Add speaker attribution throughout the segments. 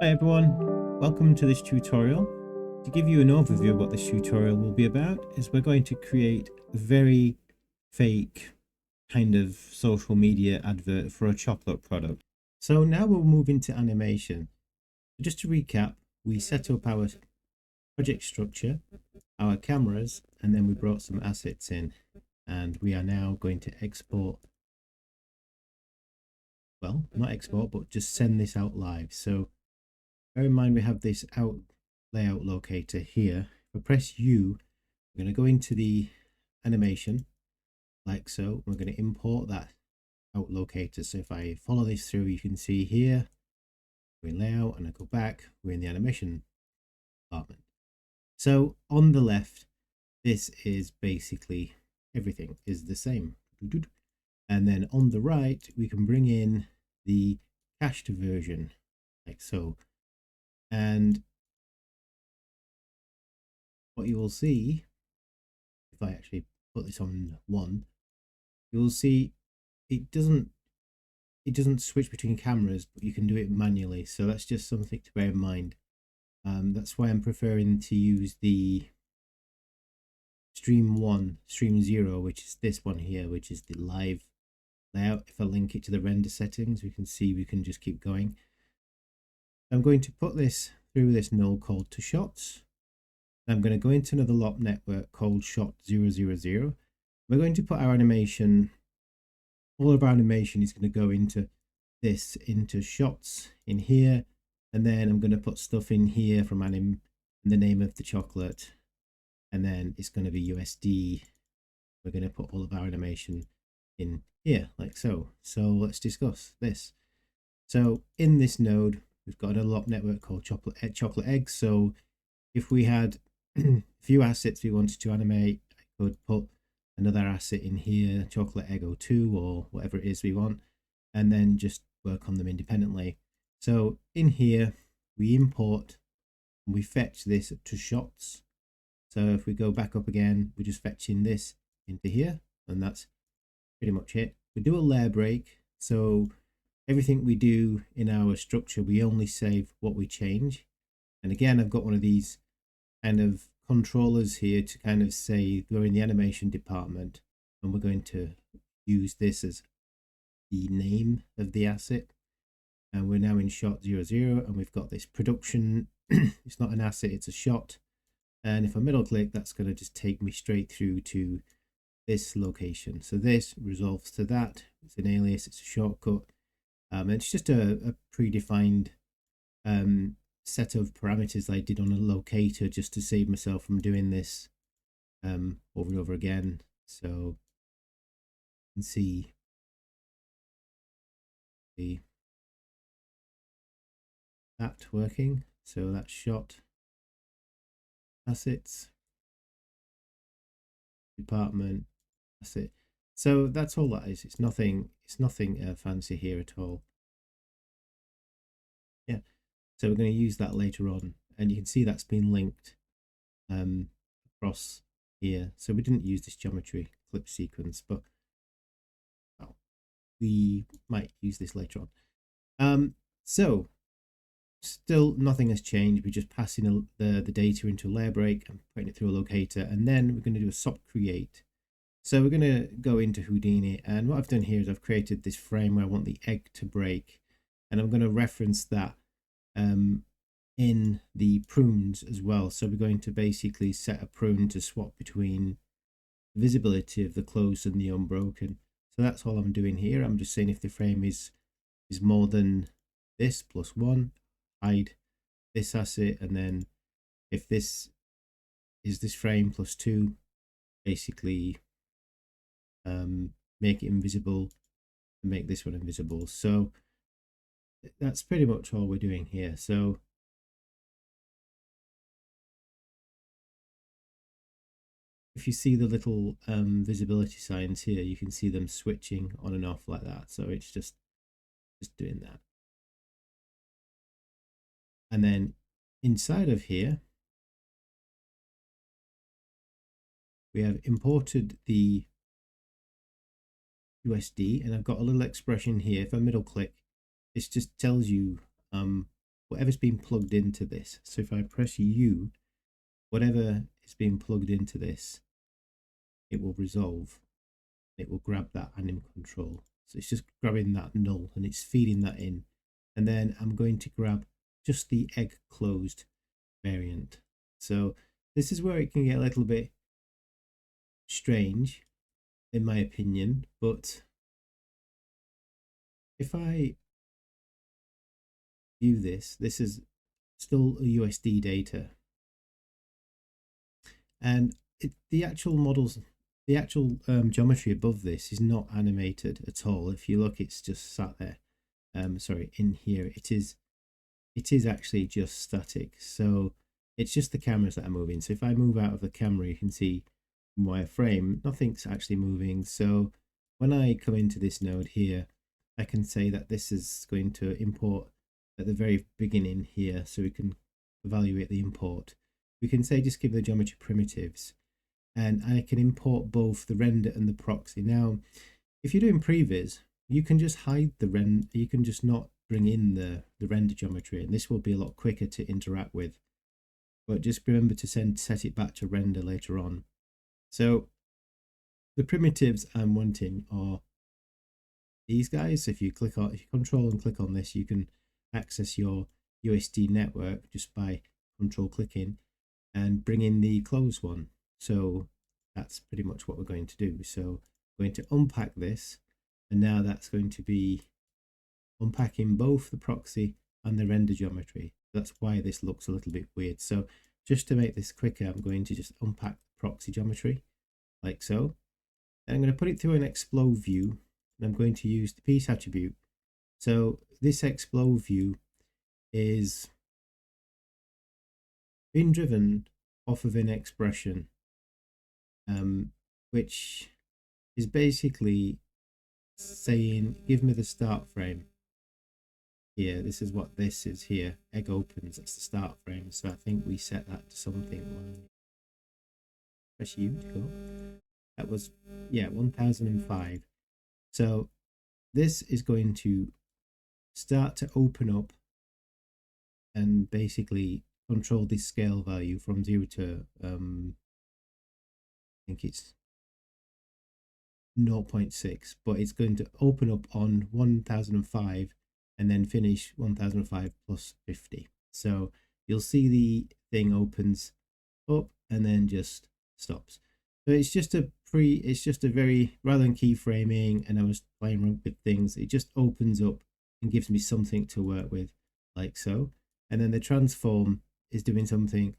Speaker 1: Hi everyone, welcome to this tutorial. To give you an overview of what this tutorial will be about is we're going to create a very fake kind of social media advert for a chocolate product. So now we'll move into animation. Just to recap, we set up our project structure, our cameras, and then we brought some assets in, and we are now going to export, well, not export, but just send this out live. So bear in mind we have this out layout locator here. If I press U, we're going to go into the animation like so. We're going to import that out locator. So if I follow this through, you can see here we're in layout, and I go back, we're in the animation department. So on the left, this is basically everything is the same. And then on the right, we can bring in the cached version like so. And what you will see, if I actually put this on one, you will see it doesn't switch between cameras, but you can do it manually. So that's just something to bear in mind. That's why I'm preferring to use the stream 0, which is this one here, which is the live layout. If I link it to the render settings, we can see we can just keep going. I'm going to put this through this null called to shots. I'm going to go into another LOP network called shot 000. We're going to put our animation, all of our animation is going to go into this, into shots in here. And then I'm going to put stuff in here from ANIM and the name of the chocolate. And then it's going to be USD. We're going to put all of our animation in here like so. So let's discuss this. So in this node, we've got another LOP network called chocolate eggs. So if we had a few assets we wanted to animate, I could put another asset in here, chocolate egg 02 or whatever it is we want, and then just work on them independently. So in here, we import and we fetch this to shots. So if we go back up again, we're just fetching this into here, and that's pretty much it. We do a layer break. So everything we do in our structure, we only save what we change. And again, I've got one of these kind of controllers here to kind of say we're in the animation department, and we're going to use this as the name of the asset. And we're now in shot 000, and we've got this production. It's not an asset, it's a shot. And if I middle click, that's going to just take me straight through to this location. So this resolves to that. It's an alias, it's a shortcut. It's just a predefined set of parameters I did on a locator just to save myself from doing this over and over again. So you can see that working. So that's shot assets department asset. So that's all that is. It's nothing fancy here at all. Yeah. So we're going to use that later on, and you can see that's been linked across here. So we didn't use this geometry clip sequence, but well, we might use this later on. So still nothing has changed. We're just passing the data into a layer break and putting it through a locator, and then we're going to do a SOP Create. So we're going to go into Houdini, and what I've done here is I've created this frame where I want the egg to break, and I'm going to reference that in the prunes as well. So we're going to basically set a prune to swap between the visibility of the closed and the unbroken. So that's all I'm doing here. I'm just saying if the frame is more than this +1, hide this asset, and then if this is this frame +2, basically make it invisible and make this one invisible. So that's pretty much all we're doing here. So if you see the little visibility signs here, you can see them switching on and off like that. So it's just doing that. And then inside of here, we have imported the USD, and I've got a little expression here. If I middle click, this just tells you whatever's been plugged into this. So if I press U, whatever is being plugged into this, it will resolve. It will grab that anim control. So it's just grabbing that null and it's feeding that in. And then I'm going to grab just the egg closed variant. So this is where it can get a little bit strange, in my opinion, but if I view this, this is still a USD data, and the actual models, the actual geometry above this is not animated at all. If you look, it's just sat there. Sorry, in here it is actually just static. So it's just the cameras that are moving. So if I move out of the camera, you can see in wireframe nothing's actually moving. So when I come into this node here, I can say that this is going to import at the very beginning here, so we can evaluate the import. We can say just give the geometry primitives, and I can import both the render and the proxy. Now, if you're doing previs, you can just hide the render, you can just not bring in the render geometry, and this will be a lot quicker to interact with. But just remember to set it back to render later on. So the primitives I'm wanting are these guys. If you control and click on this, you can access your USD network just by control clicking and bring in the closed one. So that's pretty much what we're going to do. So we're going to unpack this, and now that's going to be unpacking both the proxy and the render geometry. That's why this looks a little bit weird. So just to make this quicker, I'm going to just unpack the proxy geometry like so. And I'm going to put it through an explode view, and I'm going to use the piece attribute. So this explode view is being driven off of an expression, which is basically saying, give me the start frame. Here, this is what this is here. Egg opens, that's the start frame. So I think we set that to something like, press U to go. That was, yeah, 1005. So this is going to start to open up and basically control this scale value from 0 to I think it's 0.6, but it's going to open up on 1005 and then finish 1005 plus 50. So you'll see the thing opens up and then just stops. So it's just a very, rather than keyframing and I was playing around with things, it just opens up and gives me something to work with like so. And then the transform is doing something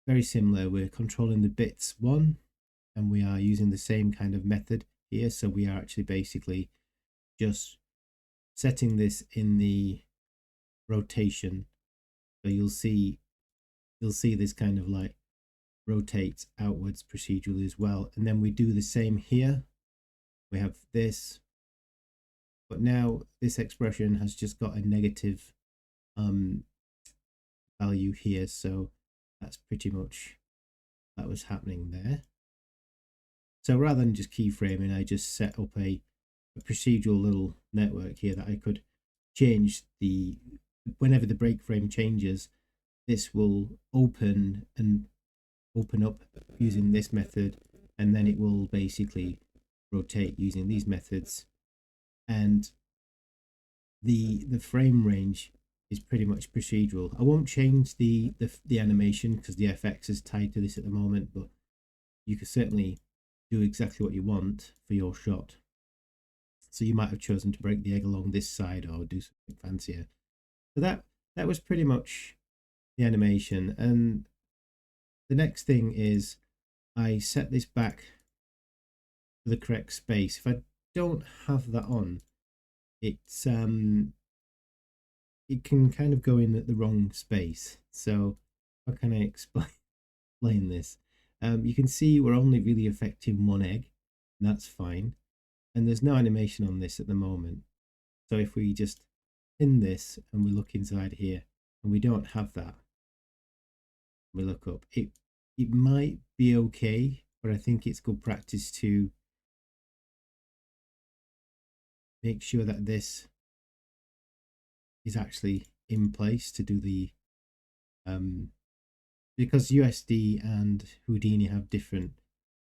Speaker 1: very similar. We're controlling the bits 1, and we are using the same kind of method here. So we are actually basically just setting this in the rotation. So you'll see this kind of like rotates outwards procedurally as well. And then we do the same here. We have this, but now this expression has just got a negative value here. So that's pretty much that was happening there. So rather than just keyframing, I just set up a procedural little network here that I could change whenever the break frame changes, this will open up using this method, and then it will basically rotate using these methods. And the frame range is pretty much procedural. I won't change the animation because the FX is tied to this at the moment, but you can certainly do exactly what you want for your shot. So you might have chosen to break the egg along this side or do something fancier. So that was pretty much the animation. And the next thing is I set this back to the correct space. If I don't have that on, it's it can kind of go in at the wrong space. So how can I explain this? You can see we're only really affecting one egg, and that's fine. And there's no animation on this at the moment. So if we just pin this and we look inside here and we don't have that, we look up, it might be okay, but I think it's good practice to make sure that this is actually in place to do the because USD and Houdini have different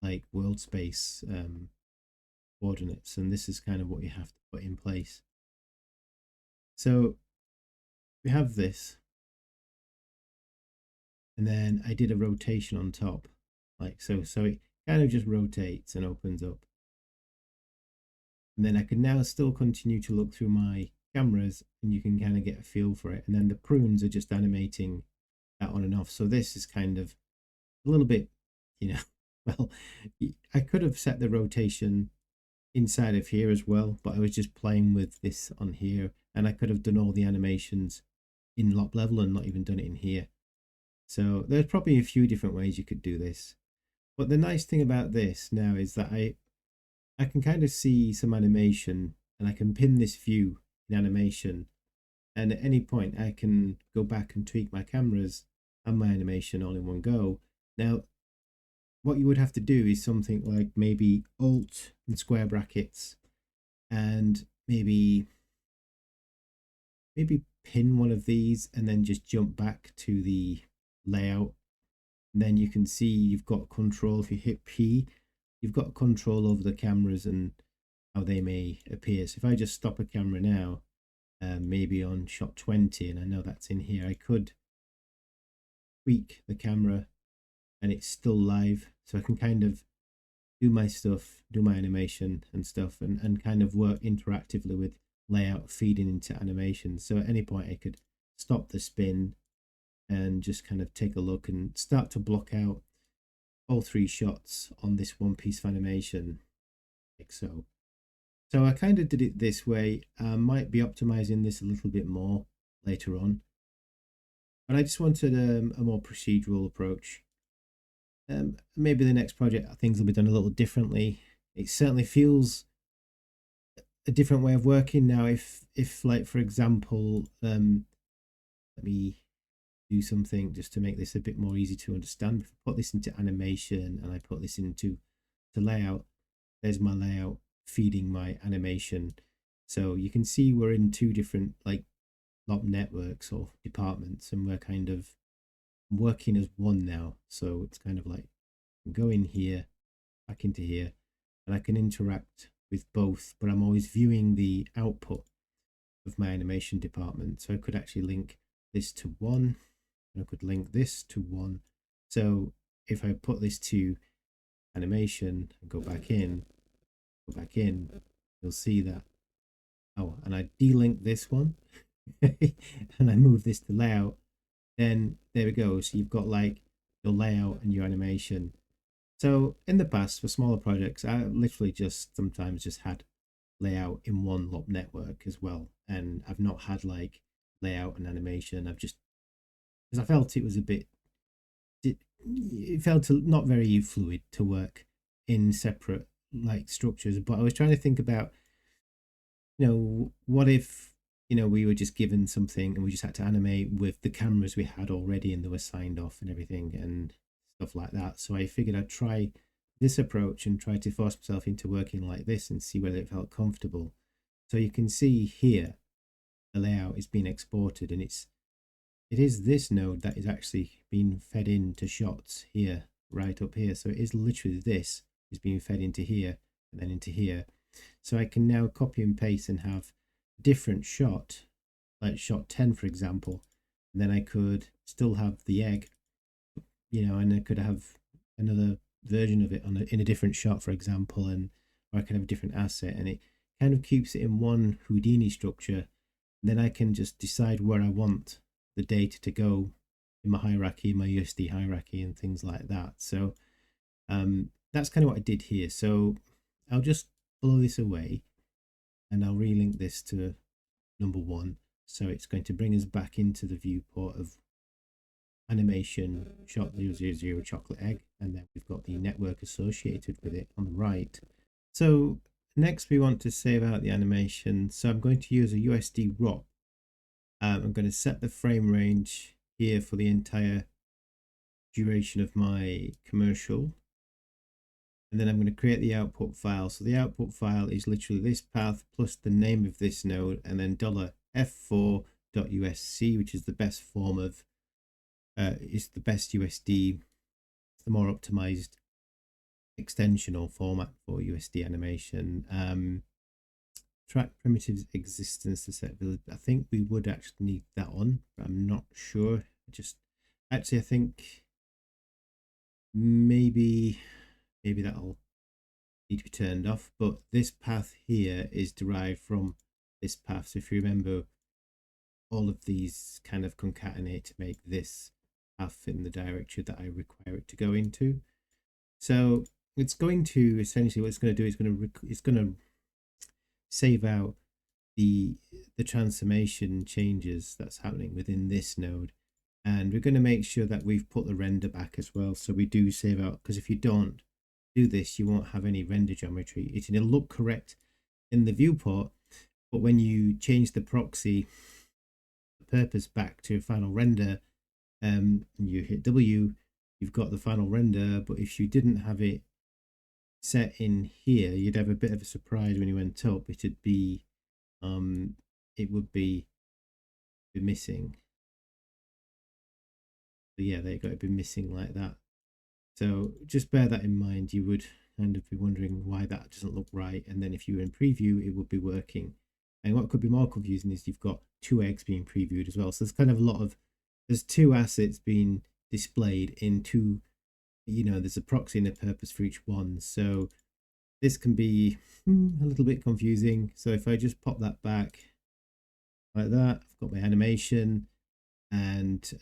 Speaker 1: like world space coordinates, and this is kind of what you have to put in place. So we have this, and then I did a rotation on top, like so. So it kind of just rotates and opens up. And then I can now still continue to look through my cameras, and you can kind of get a feel for it. And then the prunes are just animating that on and off. So this is kind of a little bit, you know, well, I could have set the rotation inside of here as well, but I was just playing with this on here, and I could have done all the animations in lop level and not even done it in here. So there's probably a few different ways you could do this. But the nice thing about this now is that I can kind of see some animation, and I can pin this view in animation, and at any point I can go back and tweak my cameras and my animation all in one go. Now what you would have to do is something like maybe Alt and square brackets, and maybe pin one of these and then just jump back to the layout. And then you can see you've got control. If you hit P, you've got control over the cameras and how they may appear. So if I just stop a camera now, maybe on shot 20, and I know that's in here, I could tweak the camera and it's still live. So I can kind of do my stuff, do my animation and stuff, and kind of work interactively with layout feeding into animation. So at any point I could stop the spin and just kind of take a look and start to block out all 3 shots on this one piece of animation, like so. So I kind of did it this way. I might be optimizing this a little bit more later on, but I just wanted a more procedural approach. Maybe the next project things will be done a little differently. It certainly feels a different way of working now. If like, for example, let me do something just to make this a bit more easy to understand. If I put this into animation and I put this into layout, there's my layout feeding my animation. So you can see we're in 2 different like lop networks or departments, and we're kind of working as one now. So it's kind of like go in here, back into here, and I can interact with both, but I'm always viewing the output of my animation department. So I could actually link this to 1, and I could link this to 1. So if I put this to animation and go back in, you'll see that, oh, and I delink this one and I move this to layout, then there we go. So you've got like your layout and your animation. So in the past, for smaller projects, I literally just sometimes just had layout in one lop network as well, and I've not had like layout and animation. I've just, because I felt it was a bit, it felt not very fluid to work in separate like structures. But I was trying to think about, you know, what if, you know, we were just given something and we just had to animate with the cameras we had already and they were signed off and everything and stuff like that. So I figured I'd try this approach and try to force myself into working like this and see whether it felt comfortable. So you can see here the layout is being exported, and it is this node that is actually being fed into shots here, right up here. So it is literally this is being fed into here and then into here. So I can now copy and paste and have different shot, like shot 10 for example, and then I could still have the egg, you know, and I could have another version of it in a different shot, for example, and or I can have a different asset, and it kind of keeps it in one Houdini structure. And then I can just decide where I want the data to go in my hierarchy, my USD hierarchy, and things like that. So that's kind of what I did here. So I'll just blow this away and I'll relink this to number 1. So it's going to bring us back into the viewport of animation shot 000 chocolate egg, and then we've got the network associated with it on the right. So next we want to save out the animation. So I'm going to use a USD ROP. I'm going to set the frame range here for the entire duration of my commercial, and then I'm going to create the output file. So the output file is literally this path plus the name of this node, and then $F4 USD.USC, which is the best form of is the best USD, the more optimized extension or format for USD animation. Track primitives existence to set visibility. I think we would actually need that on, but I'm not sure. I think maybe that'll need to be turned off, but this path here is derived from this path. So if you remember, all of these kind of concatenate to make this path in the directory that I require it to go into. So it's going to essentially, what it's going to do is it's going to save out the transformation changes that's happening within this node, and we're going to make sure that we've put the render back as well, so we do save out, because if you don't do this, you won't have any render geometry. It'll look correct in the viewport, but when you change the proxy purpose back to final render, you hit W, you've got the final render. But if you didn't have it set in here, you'd have a bit of a surprise when you went up. It'd be it would be missing. So yeah, there you go, it'd be missing like that. So just bear that in mind. You would kind of be wondering why that doesn't look right, and then if you were in preview, it would be working. And what could be more confusing is you've got two eggs being previewed as well. So there's kind of there's two assets being displayed in two, there's a proxy and a purpose for each one. So this can be a little bit confusing. So if I just pop that back like that, I've got my animation, and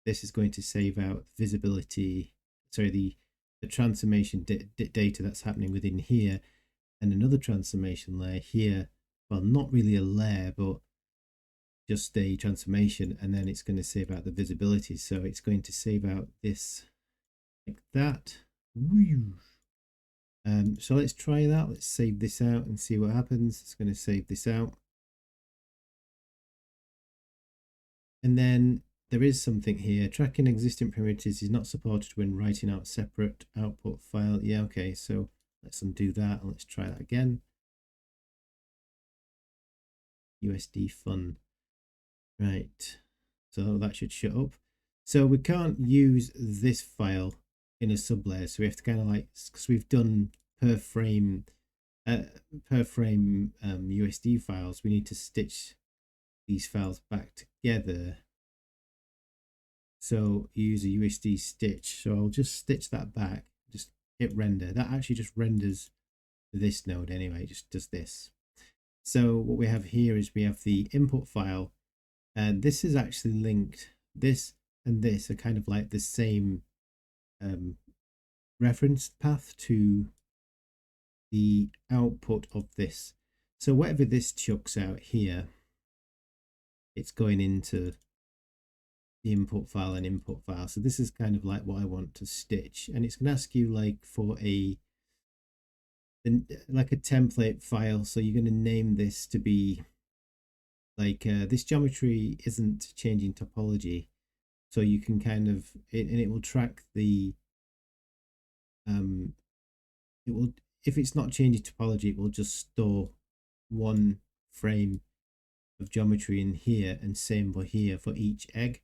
Speaker 1: this is going to save out visibility, sorry, the transformation data that's happening within here, and another transformation layer here. Well, not really a layer, but just a transformation, and then it's going to save out the visibility. So it's going to save out this like that. So let's try that. Let's save this out and see what happens. It's going to save this out. And then there is something here. Tracking existing primitives is not supported when writing out separate output file. Yeah, okay. So let's undo that and let's try that again. USD fun. Right. So that should shut up. So we can't use this file in a sublayer. So we have to kind of because we've done per frame USD files, we need to stitch these files back together. So use a USD stitch. So I'll just stitch that back, just hit render. That actually just renders this node anyway, it just does this. So what we have here is we have the input file, and this is actually linked. This and this are kind of like the same reference path to the output of this. So whatever this chucks out here, it's going into the input file and input file. So this is kind of like what I want to stitch, and it's going to ask you like for a template file. So you're going to name this to be like this geometry isn't changing topology, so you can kind of and it will track the it will, if it's not changing topology, it will just store one frame of geometry in here, and same for here for each egg.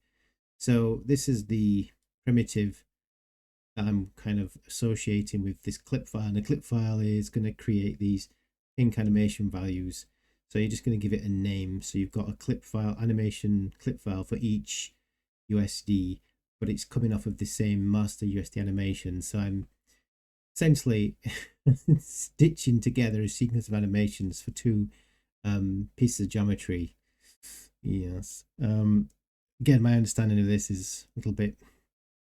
Speaker 1: So this is the primitive that I'm kind of associating with this clip file, and the clip file is going to create these pink animation values. So you're just going to give it a name. So you've got a clip file, animation clip file for each USD, but it's coming off of the same master USD animation. So I'm essentially stitching together a sequence of animations for two pieces of geometry. Yes. Again, my understanding of this is a little bit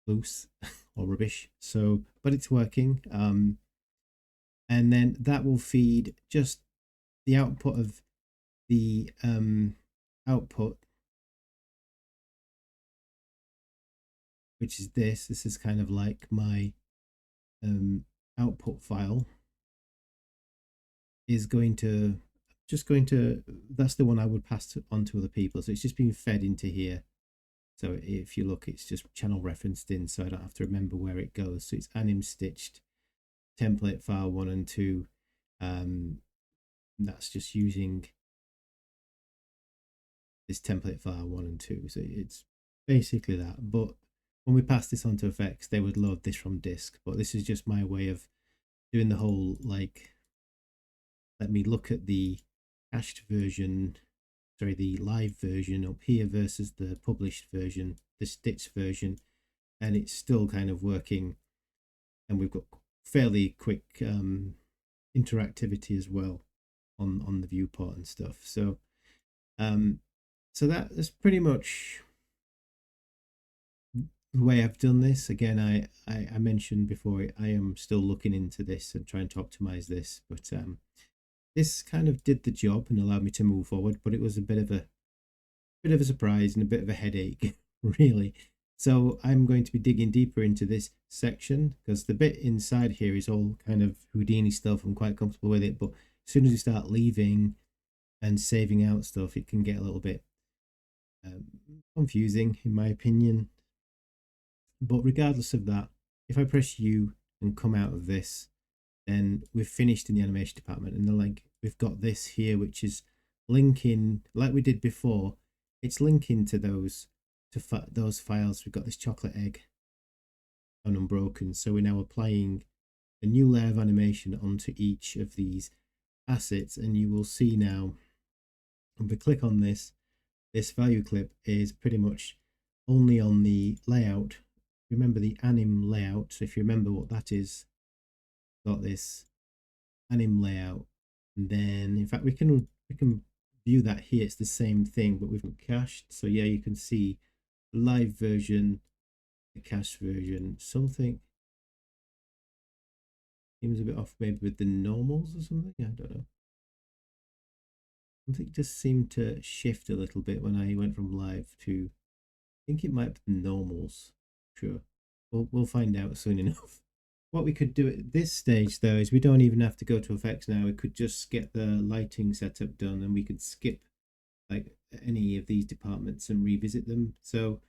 Speaker 1: loose or rubbish, so but it's working. And then that will feed just the output of the output, which is this. This is kind of like my output file is going to that's the one I would pass on to other people. So it's just being fed into here. So if you look, it's just channel referenced in, so I don't have to remember where it goes. So it's ANIM stitched template file 1 and 2. That's just using this template file 1 and 2. So it's basically that. But when we pass this onto effects, they would load this from disk. But this is just my way of doing the whole, like, let me look at the cached version, sorry, the live version up here versus the published version, the stitched version, and it's still kind of working. And we've got fairly quick interactivity as well on the viewport and stuff. So so that's pretty much the way I've done this. Again, I mentioned before, I am still looking into this and trying to optimize this, but this kind of did the job and allowed me to move forward, but it was a bit of a surprise and a bit of a headache, really. So I'm going to be digging deeper into this section, because the bit inside here is all kind of Houdini stuff. I'm quite comfortable with it, but as soon as you start leaving and saving out stuff, it can get a little bit confusing, in my opinion. But regardless of that, if I press U and come out of this, then we've finished in the animation department, and then, like, we've got this here, which is linking, like we did before. It's linking to those files. We've got this chocolate egg on unbroken, so we're now applying a new layer of animation onto each of these assets, and you will see now, if we click on this value clip is pretty much only on the layout. Remember the ANIM layout, so if you remember what that is, got this ANIM layout, and then in fact we can view that here. It's the same thing, but we've cached. So yeah, you can see the live version, the cached version. Something seems a bit off, maybe with the normals or something. I don't know. Something just seemed to shift a little bit when I went from live to, I think it might be the normals. Sure, we'll find out soon enough. What we could do at this stage, though, is we don't even have to go to effects now. We could just get the lighting setup done, and we could skip like any of these departments and revisit them. So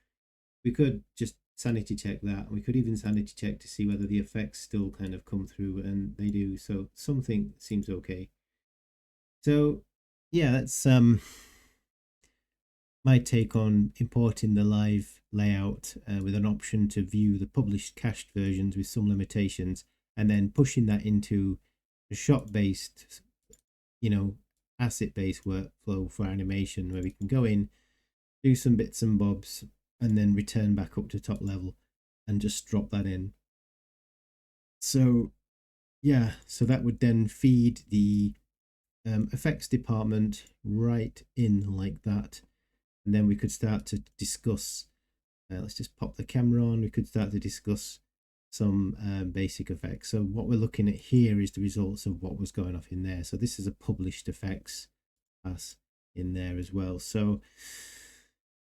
Speaker 1: we could just sanity check that. We could even sanity check to see whether the effects still kind of come through, and they do. So something seems okay. So yeah, that's my take on importing the live layout with an option to view the published cached versions with some limitations, and then pushing that into a shot-based, asset-based workflow for animation, where we can go in, do some bits and bobs, and then return back up to top level and just drop that in. So yeah, so that would then feed the effects department right in like that. And then we could start to discuss, let's just pop the camera on, we could start to discuss some basic effects. So what we're looking at here is the results of what was going off in there. So this is a published effects pass in there as well. So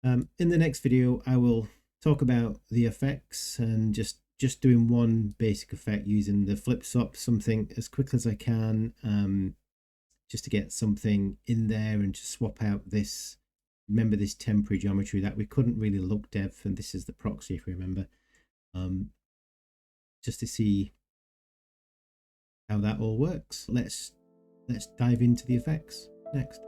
Speaker 1: in the next video, I will talk about the effects and just doing one basic effect using the flip SOP, something as quick as I can, just to get something in there and just swap out this. Remember this temporary geometry that we couldn't really look depth, and this is the proxy, if we remember, just to see how that all works. Let's dive into the effects next.